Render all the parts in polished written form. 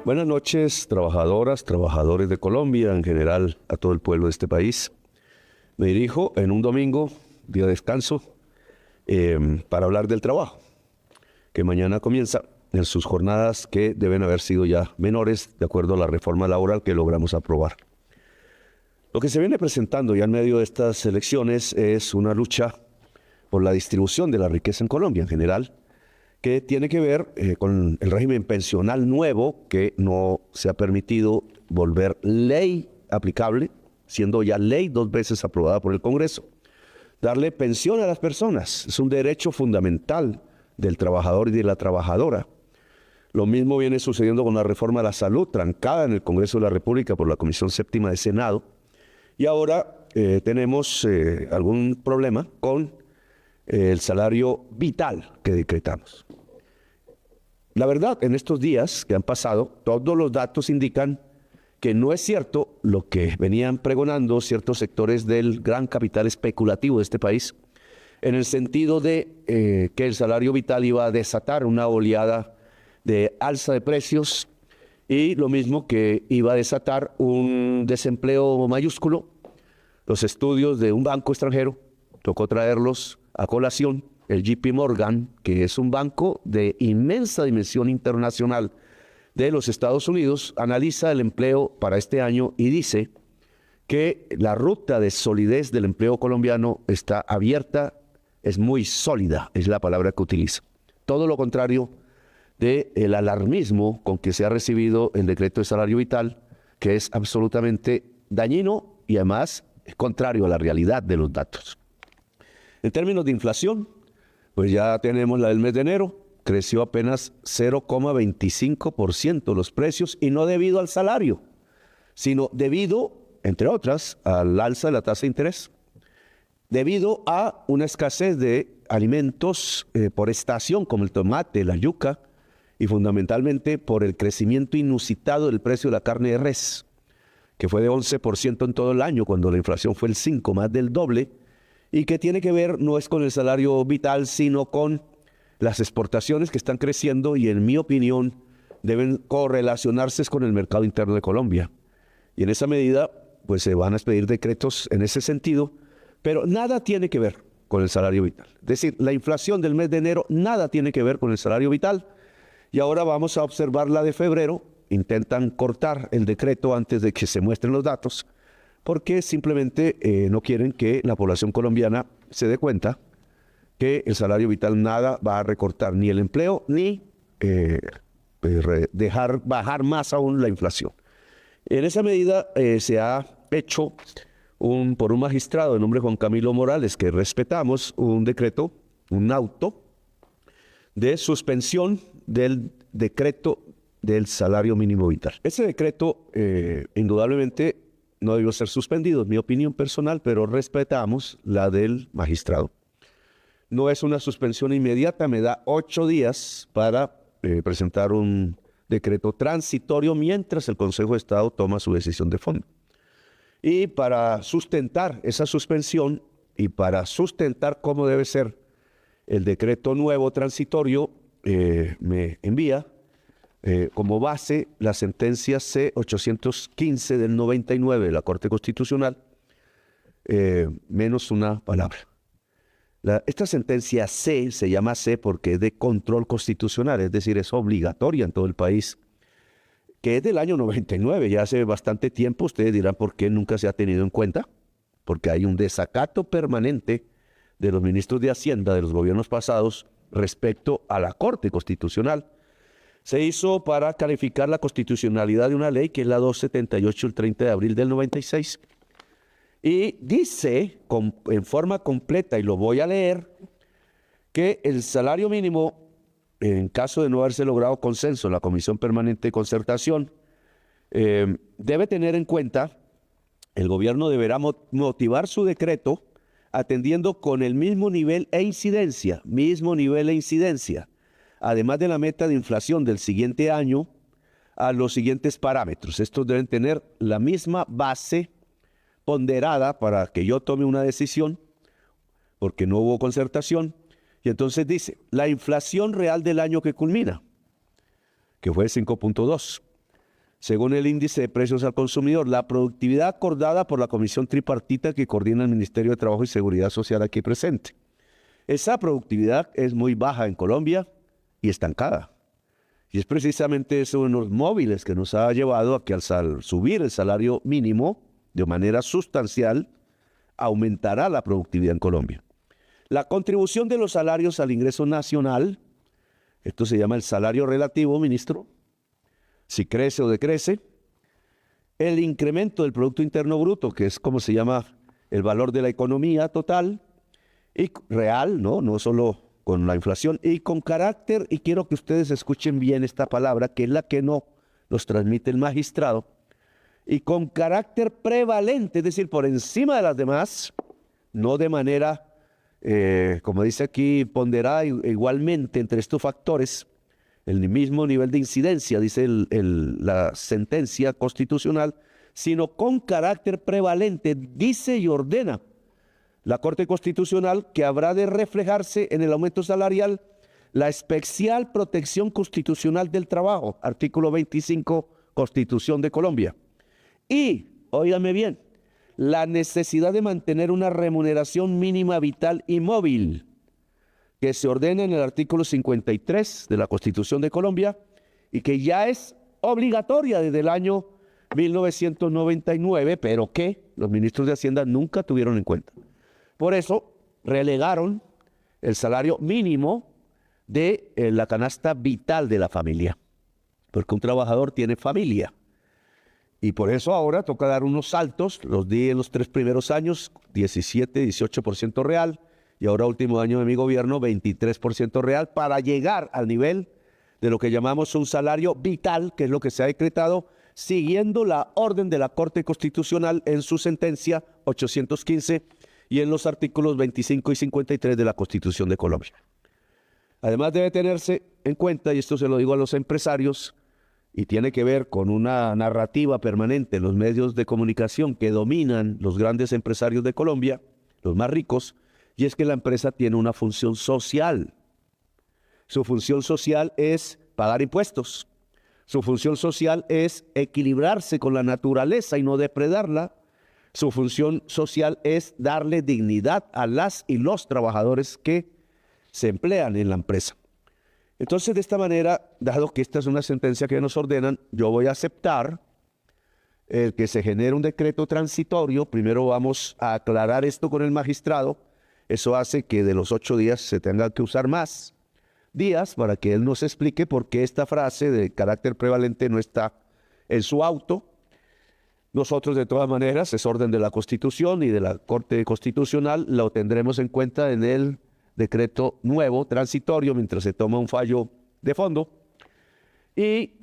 Buenas noches, trabajadoras, trabajadores de Colombia, en general a todo el pueblo de este país. Me dirijo en un domingo, día de descanso, para hablar del trabajo, que mañana comienza en sus jornadas que deben haber sido ya menores, de acuerdo a la reforma laboral que logramos aprobar. Lo que se viene presentando ya en medio de estas elecciones es una lucha por la distribución de la riqueza en Colombia en general, que tiene que ver con el régimen pensional nuevo que no se ha permitido volver ley aplicable, siendo ya ley 2 veces aprobada por el Congreso. Darle pensión a las personas es un derecho fundamental del trabajador y de la trabajadora. Lo mismo viene sucediendo con la reforma de la salud, trancada en el Congreso de la República por la Comisión Séptima de Senado. Y ahora tenemos algún problema con el salario vital que decretamos. La verdad, en estos días que han pasado, todos los datos indican que no es cierto lo que venían pregonando ciertos sectores del gran capital especulativo de este país, en el sentido de que el salario vital iba a desatar una oleada de alza de precios y lo mismo que iba a desatar un desempleo mayúsculo. Los estudios de un banco extranjero, tocó traerlos a colación. El JP Morgan, que es un banco de inmensa dimensión internacional de los Estados Unidos, analiza el empleo para este año y dice que la ruta de solidez del empleo colombiano está abierta, es muy sólida, es la palabra que utiliza. Todo lo contrario del alarmismo con que se ha recibido el decreto de salario vital, que es absolutamente dañino y además es contrario a la realidad de los datos. En términos de inflación, pues ya tenemos la del mes de enero, creció apenas 0,25% los precios y no debido al salario, sino debido, entre otras, al alza de la tasa de interés, debido a una escasez de alimentos por estación como el tomate, la yuca y fundamentalmente por el crecimiento inusitado del precio de la carne de res, que fue de 11% en todo el año cuando la inflación fue el 5%, más del doble, y que tiene que ver no es con el salario vital, sino con las exportaciones que están creciendo y en mi opinión deben correlacionarse con el mercado interno de Colombia. Y en esa medida pues se van a expedir decretos en ese sentido, pero nada tiene que ver con el salario vital. Es decir, la inflación del mes de enero nada tiene que ver con el salario vital y ahora vamos a observar la de febrero. Intentan cortar el decreto antes de que se muestren los datos porque simplemente no quieren que la población colombiana se dé cuenta que el salario vital nada va a recortar ni el empleo ni dejar bajar más aún la inflación. En esa medida se ha hecho por un magistrado de nombre Juan Camilo Morales, que respetamos, un decreto, un auto de suspensión del decreto del salario mínimo vital. Ese decreto indudablemente no debió ser suspendido, es mi opinión personal, pero respetamos la del magistrado. No es una suspensión inmediata, me da 8 días para presentar un decreto transitorio mientras el Consejo de Estado toma su decisión de fondo. Y para sustentar esa suspensión y para sustentar cómo debe ser el decreto nuevo transitorio, me envía como base la sentencia C-815 del 99 de la Corte Constitucional, menos una palabra. Esta sentencia C se llama C porque es de control constitucional, es decir, es obligatoria en todo el país, que es del año 99, ya hace bastante tiempo. Ustedes dirán por qué nunca se ha tenido en cuenta, porque hay un desacato permanente de los ministros de Hacienda de los gobiernos pasados respecto a la Corte Constitucional. Se hizo para calificar la constitucionalidad de una ley que es la 278 del 30 de abril del 96. Y dice en forma completa, y lo voy a leer, que el salario mínimo, en caso de no haberse logrado consenso en la Comisión Permanente de Concertación, debe tener en cuenta, el gobierno deberá motivar su decreto atendiendo con el mismo nivel e incidencia, además de la meta de inflación del siguiente año, a los siguientes parámetros. Estos deben tener la misma base ponderada para que yo tome una decisión, porque no hubo concertación. Y entonces dice, la inflación real del año que culmina, que fue 5.2, según el índice de precios al consumidor, la productividad acordada por la comisión tripartita que coordina el Ministerio de Trabajo y Seguridad Social aquí presente. Esa productividad es muy baja en Colombia y estancada. Y es precisamente eso de los móviles que nos ha llevado a que al subir el salario mínimo de manera sustancial, aumentará la productividad en Colombia. La contribución de los salarios al ingreso nacional, esto se llama el salario relativo, ministro, si crece o decrece, el incremento del Producto Interno Bruto, que es como se llama el valor de la economía total, y real, no solo con la inflación, y con carácter, y quiero que ustedes escuchen bien esta palabra, que es la que nos transmite el magistrado, y con carácter prevalente, es decir, por encima de las demás, no de manera, como dice aquí, ponderada igualmente entre estos factores, el mismo nivel de incidencia, dice la sentencia constitucional, sino con carácter prevalente, dice y ordena la Corte Constitucional que habrá de reflejarse en el aumento salarial la especial protección constitucional del trabajo, artículo 25, Constitución de Colombia. Y, óigame bien, la necesidad de mantener una remuneración mínima vital y móvil, que se ordena en el artículo 53 de la Constitución de Colombia y que ya es obligatoria desde el año 1999, pero que los ministros de Hacienda nunca tuvieron en cuenta. Por eso relegaron el salario mínimo de la canasta vital de la familia, porque un trabajador tiene familia. Y por eso ahora toca dar unos saltos, los di en los 3 primeros años, 17, 18% real, y ahora último año de mi gobierno, 23% real, para llegar al nivel de lo que llamamos un salario vital, que es lo que se ha decretado, siguiendo la orden de la Corte Constitucional en su sentencia 815 y en los artículos 25 y 53 de la Constitución de Colombia. Además debe tenerse en cuenta, y esto se lo digo a los empresarios, y tiene que ver con una narrativa permanente en los medios de comunicación que dominan los grandes empresarios de Colombia, los más ricos, y es que la empresa tiene una función social. Su función social es pagar impuestos. Su función social es equilibrarse con la naturaleza y no depredarla. Su función social es darle dignidad a las y los trabajadores que se emplean en la empresa. Entonces, de esta manera, dado que esta es una sentencia que nos ordenan, yo voy a aceptar el que se genere un decreto transitorio. Primero vamos a aclarar esto con el magistrado. Eso hace que de los 8 días se tenga que usar más días para que él nos explique por qué esta frase de carácter prevalente no está en su auto. Nosotros, de todas maneras, es orden de la Constitución y de la Corte Constitucional, lo tendremos en cuenta en el decreto nuevo, transitorio, mientras se toma un fallo de fondo. Y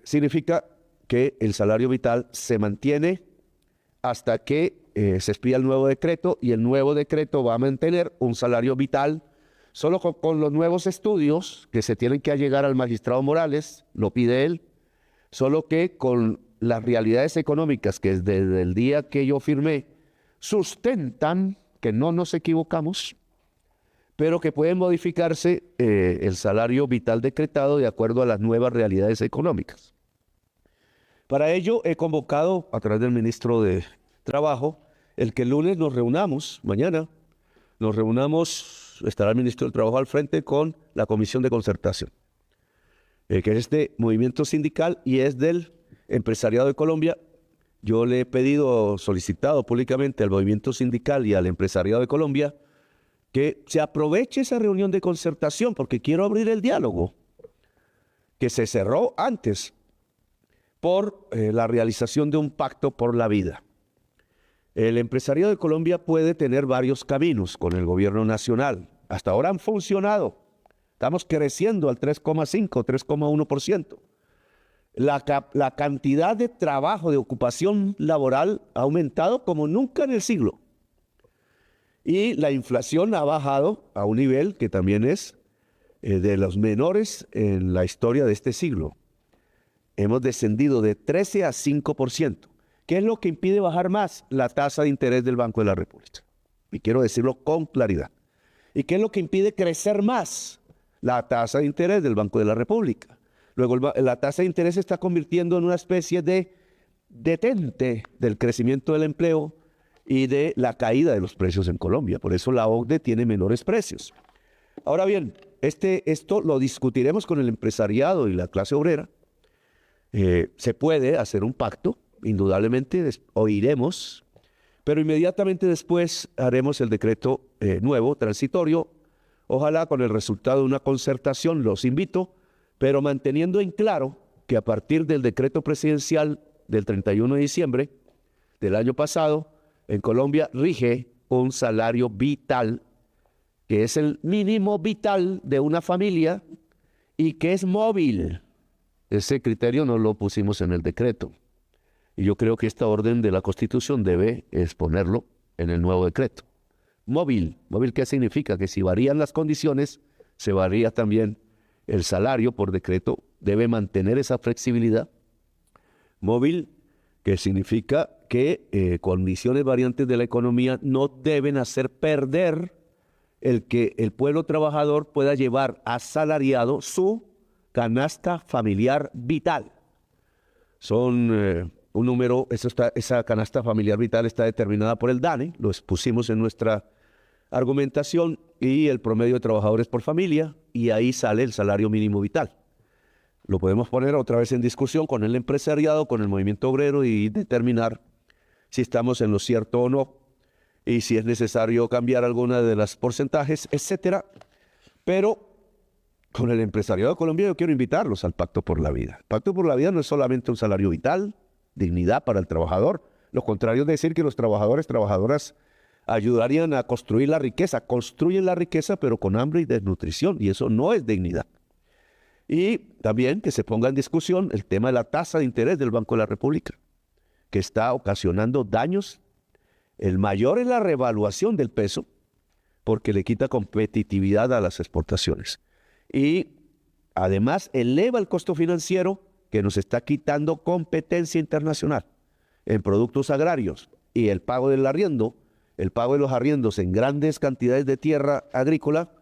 significa que el salario vital se mantiene hasta que se expida el nuevo decreto, y el nuevo decreto va a mantener un salario vital solo con los nuevos estudios que se tienen que allegar al magistrado Morales, lo pide él, solo que con las realidades económicas que desde el día que yo firmé sustentan que no nos equivocamos, pero que pueden modificarse el salario vital decretado de acuerdo a las nuevas realidades económicas. Para ello he convocado a través del ministro de Trabajo el que el lunes nos reunamos, mañana, estará el ministro del Trabajo al frente con la Comisión de Concertación, que es este movimiento sindical y es del empresariado de Colombia. Yo le he solicitado públicamente al movimiento sindical y al empresariado de Colombia que se aproveche esa reunión de concertación, porque quiero abrir el diálogo que se cerró antes por la realización de un pacto por la vida. El empresariado de Colombia puede tener varios caminos con el gobierno nacional. Hasta ahora han funcionado. Estamos creciendo al 3,5, 3,1%. La cantidad de trabajo, de ocupación laboral ha aumentado como nunca en el siglo. Y la inflación ha bajado a un nivel que también es de los menores en la historia de este siglo. Hemos descendido de 13 a 5%. ¿Qué es lo que impide bajar más? La tasa de interés del Banco de la República. Y quiero decirlo con claridad. ¿Y qué es lo que impide crecer más? La tasa de interés del Banco de la República. Luego la tasa de interés se está convirtiendo en una especie de detente del crecimiento del empleo y de la caída de los precios en Colombia. Por eso la OCDE tiene menores precios. Ahora bien, esto lo discutiremos con el empresariado y la clase obrera. Se puede hacer un pacto, indudablemente oiremos, pero inmediatamente después haremos el decreto nuevo, transitorio, ojalá con el resultado de una concertación, los invito, pero manteniendo en claro que a partir del decreto presidencial del 31 de diciembre del año pasado, en Colombia rige un salario vital, que es el mínimo vital de una familia y que es móvil. Ese criterio no lo pusimos en el decreto. Y yo creo que esta orden de la Constitución debe exponerlo en el nuevo decreto. Móvil. ¿Móvil qué significa? Que si varían las condiciones, se varía también el salario por decreto. Debe mantener esa flexibilidad. Móvil, que significa que condiciones variantes de la economía no deben hacer perder el que el pueblo trabajador pueda llevar asalariado su canasta familiar vital. Son un número, esa canasta familiar vital está determinada por el DANE, lo expusimos en nuestra argumentación, y el promedio de trabajadores por familia, y ahí sale el salario mínimo vital. Lo podemos poner otra vez en discusión con el empresariado, con el movimiento obrero, y determinar si estamos en lo cierto o no, y si es necesario cambiar alguna de las porcentajes, etcétera. Pero con el empresariado de Colombia yo quiero invitarlos al Pacto por la Vida. El Pacto por la Vida no es solamente un salario vital, dignidad para el trabajador. Lo contrario es decir que los trabajadores, trabajadoras ayudarían a construir la riqueza. Construyen la riqueza pero con hambre y desnutrición, y eso no es dignidad. Y también que se ponga en discusión el tema de la tasa de interés del Banco de la República, que está ocasionando daños. El mayor es la revaluación del peso, porque le quita competitividad a las exportaciones. Y además eleva el costo financiero, que nos está quitando competencia internacional en productos agrarios. Y el pago del arriendo, el pago de los arriendos en grandes cantidades de tierra agrícola,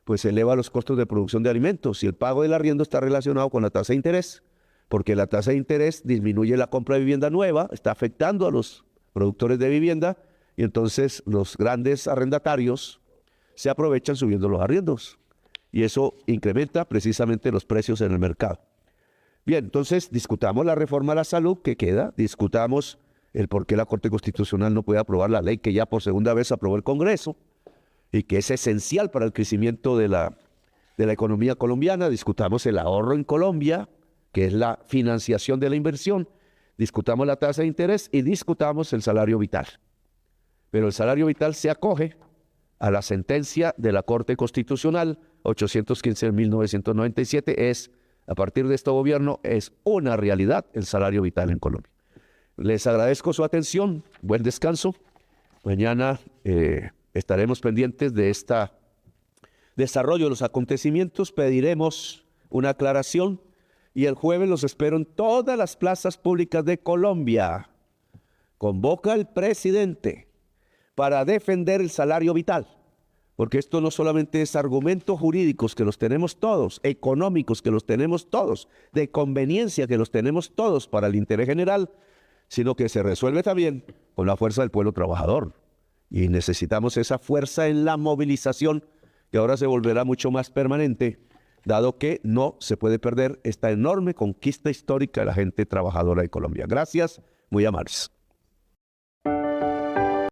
pues eleva los costos de producción de alimentos. Y el pago del arriendo está relacionado con la tasa de interés, porque la tasa de interés disminuye la compra de vivienda nueva, está afectando a los productores de vivienda, y entonces los grandes arrendatarios se aprovechan subiendo los arriendos. Y eso incrementa precisamente los precios en el mercado. Bien, entonces discutamos la reforma a la salud que queda, discutamos el por qué la Corte Constitucional no puede aprobar la ley que ya por segunda vez aprobó el Congreso y que es esencial para el crecimiento de la economía colombiana. Discutamos el ahorro en Colombia, que es la financiación de la inversión. Discutamos la tasa de interés y discutamos el salario vital. Pero el salario vital se acoge a la sentencia de la Corte Constitucional 815/1997. A partir de este gobierno, es una realidad el salario vital en Colombia. Les agradezco su atención. Buen descanso. Mañana estaremos pendientes de este desarrollo de los acontecimientos. Pediremos una aclaración y el jueves los espero en todas las plazas públicas de Colombia. Convoca el presidente para defender el salario vital, porque esto no solamente es argumentos jurídicos que los tenemos todos, económicos que los tenemos todos, de conveniencia que los tenemos todos para el interés general, sino que se resuelve también con la fuerza del pueblo trabajador. Y necesitamos esa fuerza en la movilización, que ahora se volverá mucho más permanente, dado que no se puede perder esta enorme conquista histórica de la gente trabajadora de Colombia. Gracias, muy amables.